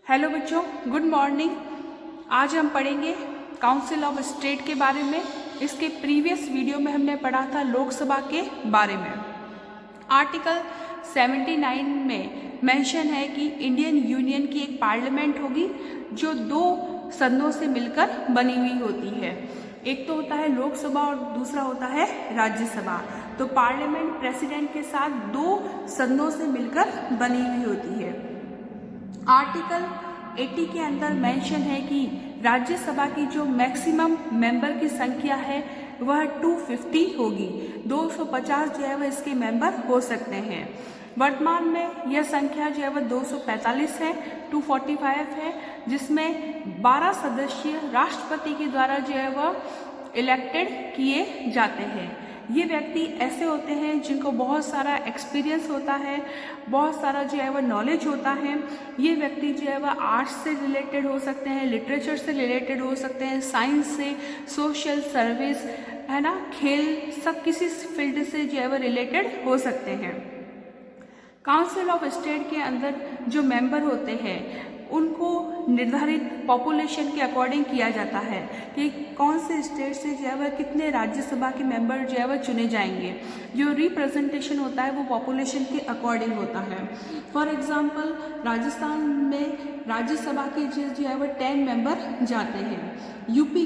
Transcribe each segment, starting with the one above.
Hello बच्चों, good morning. आज हम पढ़ेंगे काउंसिल ऑफ स्टेट के बारे में। इसके प्रीवियस वीडियो में हमने पढ़ा था लोकसभा के बारे में। आर्टिकल 79 में मेंशन है कि इंडियन यूनियन की एक पार्लियामेंट होगी जो दो सदनों से मिलकर बनी हुई होती है। एक तो होता है लोकसभा और दूसरा होता है राज्यसभा। तो पार्लियामेंट प्रेसिडेंट के साथ दो सदनों से मिलकर बनी हुई होती है। आर्टिकल 80 के अंदर मेंशन है कि राज्यसभा की जो मैक्सिमम मेंबर की संख्या है वह 250 होगी। 250 जो है वह इसके मेंबर हो सकते हैं। वर्तमान में यह संख्या जो है वह 245 है, 245 है, जिसमें 12 सदस्य राष्ट्रपति के द्वारा जो है वह इलेक्टेड किए जाते हैं। ये व्यक्ति ऐसे होते हैं जिनको बहुत सारा एक्सपीरियंस होता है, बहुत सारा जो है वह नॉलेज होता है। ये व्यक्ति जो है वह आर्ट्स से रिलेटेड हो सकते हैं, लिटरेचर से रिलेटेड हो सकते हैं, साइंस से, सोशल सर्विस, है ना, खेल, सब किसी फील्ड से जो है वह रिलेटेड हो सकते हैं। काउंसिल ऑफ स्टेट के अंदर जो मेंबर होते हैं उनको निर्धारित पॉपुलेशन के अकॉर्डिंग किया जाता है कि कौन से स्टेट से जो है वह कितने राज्यसभा के मेंबर जो है वह चुने जाएंगे। जो रिप्रेजेंटेशन होता है वो पॉपुलेशन के अकॉर्डिंग होता है। फॉर एग्जांपल राजस्थान में राज्यसभा के जो है वह 10 मेंबर जाते हैं। यूपी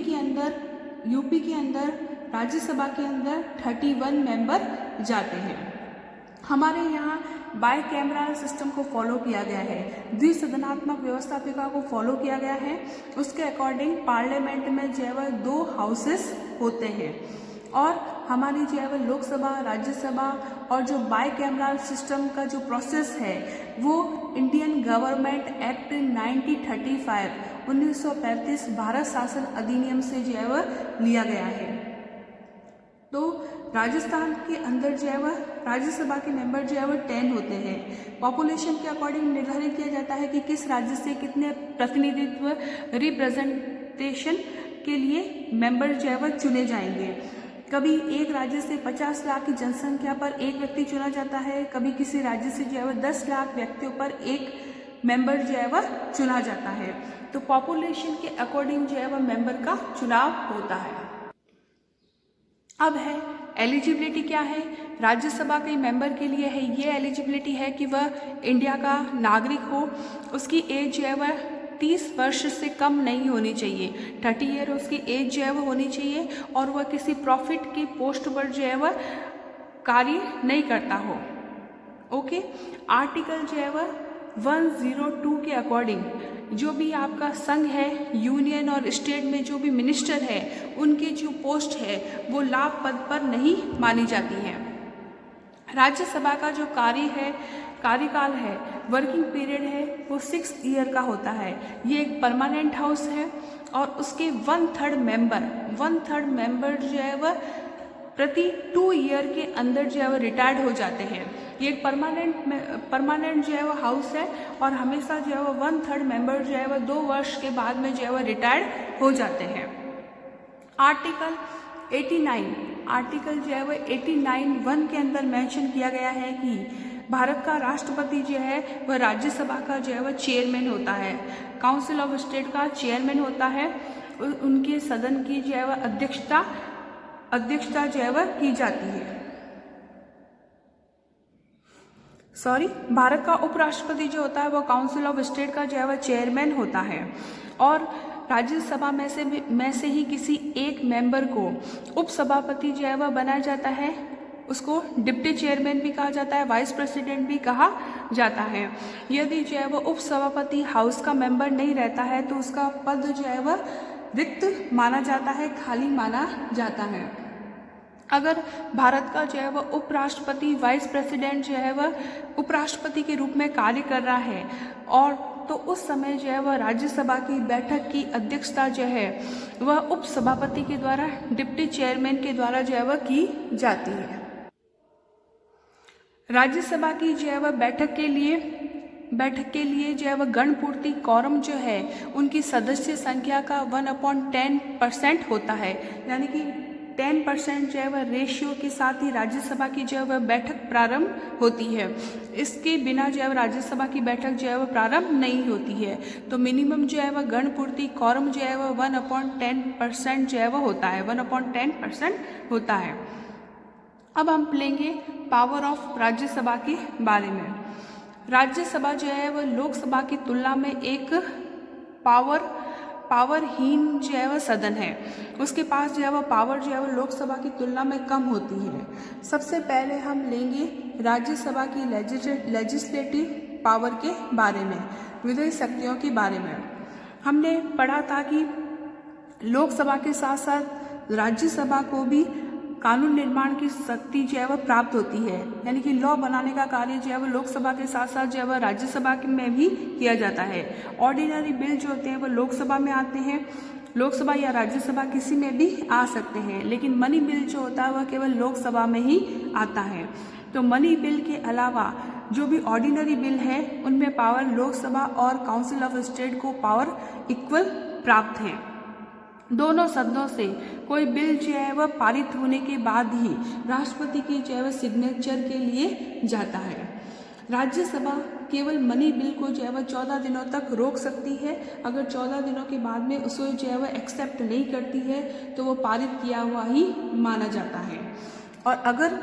के अंदर राज्यसभा के अंदर 31 मेंबर जाते हैं। हमारे यहाँ बाई कैमरा सिस्टम को फॉलो किया गया है, द्विसदनात्मक व्यवस्थापिका को फॉलो किया गया है। उसके अकॉर्डिंग पार्लियामेंट में जो है वह 2 हाउसेस होते हैं और हमारी जो है वह लोकसभा, राज्यसभा और जो बाई कैमरा सिस्टम का जो प्रोसेस है वो इंडियन गवर्नमेंट एक्ट 1935 भारत शासन अधिनियम से जो है वह लिया गया है। तो राजस्थान के अंदर जो है वह राज्यसभा के मेंबर जो है वह 10 होते हैं। पॉपुलेशन के अकॉर्डिंग निर्धारित किया जाता है कि किस राज्य से कितने प्रतिनिधित्व रिप्रेजेंटेशन के लिए मेंबर जो है वह चुने जाएंगे। कभी एक राज्य से 50 लाख की जनसंख्या पर एक व्यक्ति चुना जाता है, कभी किसी राज्य से जो है वह 10 लाख व्यक्तियों पर एक मेंबर जो है वह चुना जाता है। तो पॉपुलेशन के अकॉर्डिंग जो है वह मेंबर का चुनाव होता है। अब है एलिजिबिलिटी क्या है राज्यसभा के मेंबर के लिए है। ये एलिजिबिलिटी है कि वह इंडिया का नागरिक हो, उसकी एज जो है वह 30 वर्ष से कम नहीं होनी चाहिए, 30 ईयर उसकी एज जो है वह होनी चाहिए और वह किसी प्रॉफिट की पोस्ट पर जो है वह कार्य नहीं करता हो। ओके, आर्टिकल जो है वह 102 के अकॉर्डिंग जो भी आपका संघ है, यूनियन और स्टेट में जो भी मिनिस्टर है उनकी जो पोस्ट है वो लाभ पद पर नहीं मानी जाती है। राज्यसभा का जो कार्यकाल है, वर्किंग पीरियड है, वो 6 ईयर का होता है। ये एक परमानेंट हाउस है और उसके 1/3 मेंबर जो है वह प्रति 2 ईयर के अंदर जो है वह रिटायर्ड हो जाते हैं। ये एक परमानेंट जो है वह हाउस है और हमेशा जो है वह 1/3 मेंबर जो है वह 2 वर्ष के बाद में जो है वह रिटायर्ड हो जाते हैं। आर्टिकल जो है वह 89(1) के अंदर मेंशन किया गया है कि भारत का राष्ट्रपति जो है वह राज्यसभा का जो है वह चेयरमैन होता है, काउंसिल ऑफ स्टेट का चेयरमैन होता है। उनके सदन की जो है वह अध्यक्षता जो है वह की जाती है। भारत का उपराष्ट्रपति जो होता है वो काउंसिल ऑफ स्टेट का जो है वह चेयरमैन होता है और राज्यसभा में से ही किसी एक मेंबर को उपसभापति जो है वह बनाया जाता है। उसको डिप्टी चेयरमैन भी कहा जाता है, वाइस प्रेसिडेंट भी कहा जाता है। यदि जो है वह उपसभापति हाउस का मेंबर नहीं रहता है तो उसका पद जो है वह रिक्त माना जाता है, खाली माना जाता है। अगर भारत का जो है वह उपराष्ट्रपति, वाइस प्रेसिडेंट जो है वह उपराष्ट्रपति के रूप में कार्य कर रहा है और तो उस समय जो है वह राज्यसभा की बैठक की अध्यक्षता जो है वह उपसभापति के द्वारा, डिप्टी चेयरमैन के द्वारा जो है वह की जाती है। राज्यसभा की जो है वह बैठक के लिए जो है वह गणपूर्ति कॉरम जो है उनकी सदस्य संख्या का 1/10% होता है, यानी कि 10% जो है वह रेशियो के साथ ही राज्यसभा की जो है वह बैठक प्रारंभ होती है। इसके बिना जो है राज्यसभा की बैठक जो है वह प्रारंभ नहीं होती है। तो मिनिमम जो है वह गणपूर्ति कॉरम जो है वह 1/10% जो है वह होता है, 1/10% होता है। अब हम लेंगे पावर ऑफ राज्यसभा के बारे में। राज्यसभा जो है वह लोकसभा की तुलना में एक पावरहीन जो है वह सदन है। उसके पास जो है वह पावर जो है वह लोकसभा की तुलना में कम होती है। सबसे पहले हम लेंगे राज्यसभा की लेजिस्लेटिव पावर के बारे में, विधायी शक्तियों के बारे में। हमने पढ़ा था कि लोकसभा के साथ साथ राज्यसभा को भी कानून निर्माण की शक्ति जो है वह प्राप्त होती है, यानी कि लॉ बनाने का कार्य जो है वह लोकसभा के साथ साथ जो है वह राज्यसभा में भी किया जाता है। ऑर्डिनरी बिल जो होते हैं वह लोकसभा में आते हैं, लोकसभा या राज्यसभा किसी में भी आ सकते हैं, लेकिन मनी बिल जो होता है वह केवल लोकसभा में ही आता है। तो मनी बिल के अलावा जो भी ऑर्डिनरी बिल है उनमें पावर लोकसभा और काउंसिल ऑफ स्टेट को पावर इक्वल प्राप्त है। दोनों सदनों से कोई बिल जो है वह पारित होने के बाद ही राष्ट्रपति की जो है वह सिग्नेचर के लिए जाता है। राज्यसभा केवल मनी बिल को जो है वह 14 दिनों तक रोक सकती है। अगर 14 दिनों के बाद में उसे जो है वह एक्सेप्ट नहीं करती है तो वो पारित किया हुआ ही माना जाता है। और अगर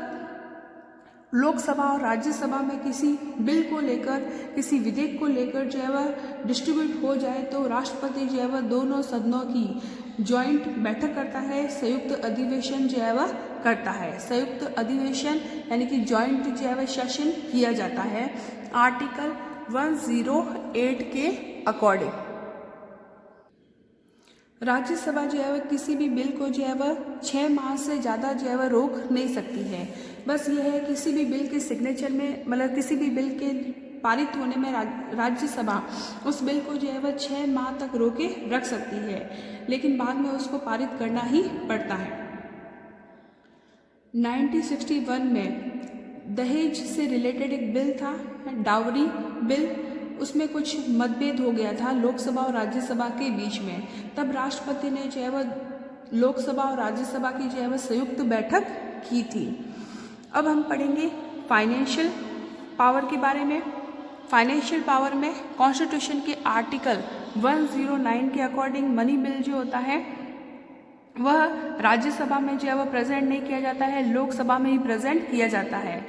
लोकसभा और राज्यसभा में किसी बिल को लेकर, किसी विधेयक को लेकर जो है वह डिस्ट्रीब्यूट हो जाए तो राष्ट्रपति जो है वह दोनों सदनों की जॉइंट बैठक करता है, संयुक्त अधिवेशन जो है वह करता है। संयुक्त अधिवेशन यानी कि जॉइंट जो है वह सेशन किया जाता है आर्टिकल 108 के अकॉर्डिंग। राज्यसभा जो है वह किसी भी बिल को जो है वह 6 माह से ज़्यादा जो है वह रोक नहीं सकती है। बस यह है किसी भी बिल के सिग्नेचर में, मतलब किसी भी बिल के पारित होने में राज्यसभा उस बिल को जो है वह 6 माह तक रोके रख सकती है, लेकिन बाद में उसको पारित करना ही पड़ता है। 1961 में दहेज से रिलेटेड एक बिल था, डाउरी बिल। उसमें कुछ मतभेद हो गया था लोकसभा और राज्यसभा के बीच में। तब राष्ट्रपति ने जो है वह लोकसभा और राज्यसभा की जो है वह संयुक्त बैठक की थी। अब हम पढ़ेंगे फाइनेंशियल पावर के बारे में। फाइनेंशियल पावर में कॉन्स्टिट्यूशन के आर्टिकल 109 के अकॉर्डिंग मनी बिल जो होता है वह राज्यसभा में जो है वह प्रेजेंट नहीं किया जाता है, लोकसभा में ही प्रेजेंट किया जाता है।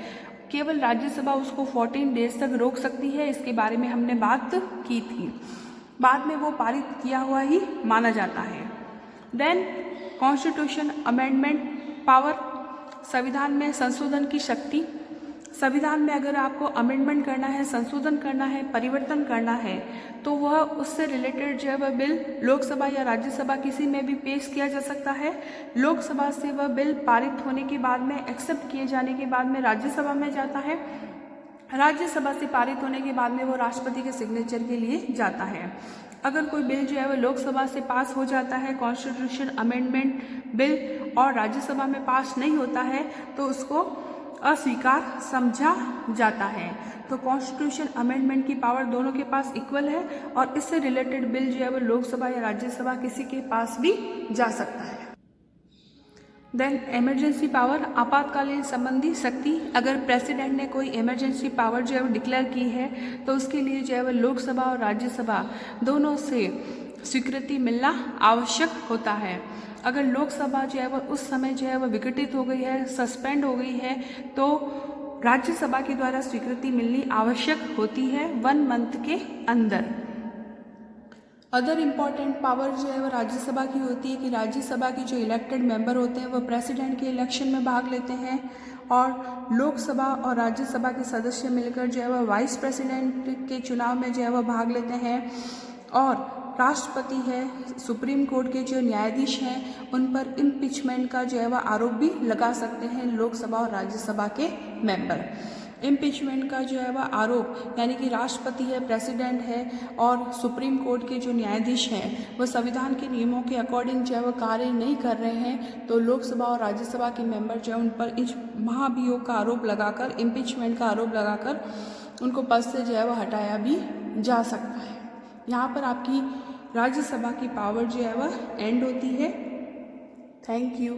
केवल राज्यसभा उसको 14 डेज तक रोक सकती है, इसके बारे में हमने बात की थी। बाद में वो पारित किया हुआ ही माना जाता है। देन कॉन्स्टिट्यूशन अमेंडमेंट पावर, संविधान में संशोधन की शक्ति। संविधान में अगर आपको अमेंडमेंट करना है, संशोधन करना है, परिवर्तन करना है तो वह उससे रिलेटेड जो है वह बिल लोकसभा या राज्यसभा किसी में भी पेश किया जा सकता है। लोकसभा से वह बिल पारित होने के बाद में, एक्सेप्ट किए जाने के बाद में राज्यसभा में जाता है। राज्यसभा से पारित होने के बाद में वो राष्ट्रपति के सिग्नेचर के लिए जाता है। अगर कोई बिल जो है वह लोकसभा से पास हो जाता है, कॉन्स्टिट्यूशन अमेंडमेंट बिल, और राज्यसभा में पास नहीं होता है तो उसको अस्वीकार समझा जाता है। तो कॉन्स्टिट्यूशन अमेंडमेंट की पावर दोनों के पास इक्वल है और इससे रिलेटेड बिल जो है वो लोकसभा या राज्यसभा किसी के पास भी जा सकता है। देन इमरजेंसी पावर, आपातकालीन संबंधी शक्ति। अगर प्रेसिडेंट ने कोई इमरजेंसी पावर जो है वो डिक्लेयर की है तो उसके लिए जो है वो लोकसभा और राज्यसभा दोनों से स्वीकृति मिलना आवश्यक होता है। अगर लोकसभा जो है वह उस समय जो है वह विघटित हो गई है, सस्पेंड हो गई है, तो राज्यसभा के द्वारा स्वीकृति मिलनी आवश्यक होती है 1 मंथ के अंदर। अदर इम्पॉर्टेंट पावर जो है वह राज्यसभा की होती है कि राज्यसभा के जो इलेक्टेड मेंबर होते हैं वह प्रेसिडेंट के इलेक्शन में भाग लेते हैं और लोकसभा और राज्यसभा के सदस्य मिलकर जो है वह वाइस प्रेसिडेंट के चुनाव में जो है वह भाग लेते हैं। और राष्ट्रपति है, सुप्रीम कोर्ट के जो न्यायाधीश हैं उन पर इम्पीचमेंट का जो है वह आरोप भी लगा सकते हैं लोकसभा और राज्यसभा के मेंबर। इम्पीचमेंट का जो है वह आरोप यानी कि राष्ट्रपति है, प्रेसिडेंट है और सुप्रीम कोर्ट के जो न्यायाधीश हैं वह संविधान के नियमों के अकॉर्डिंग जो है वह कार्य नहीं कर रहे हैं तो लोकसभा और राज्यसभा के मेंबर जो है उन पर इस महाभियोग का आरोप लगाकर, इम्पीचमेंट का आरोप लगाकर उनको पद से जो है वह हटाया भी जा सकता है। यहाँ पर आपकी राज्यसभा की पावर जो है वह एंड होती है। Thank you.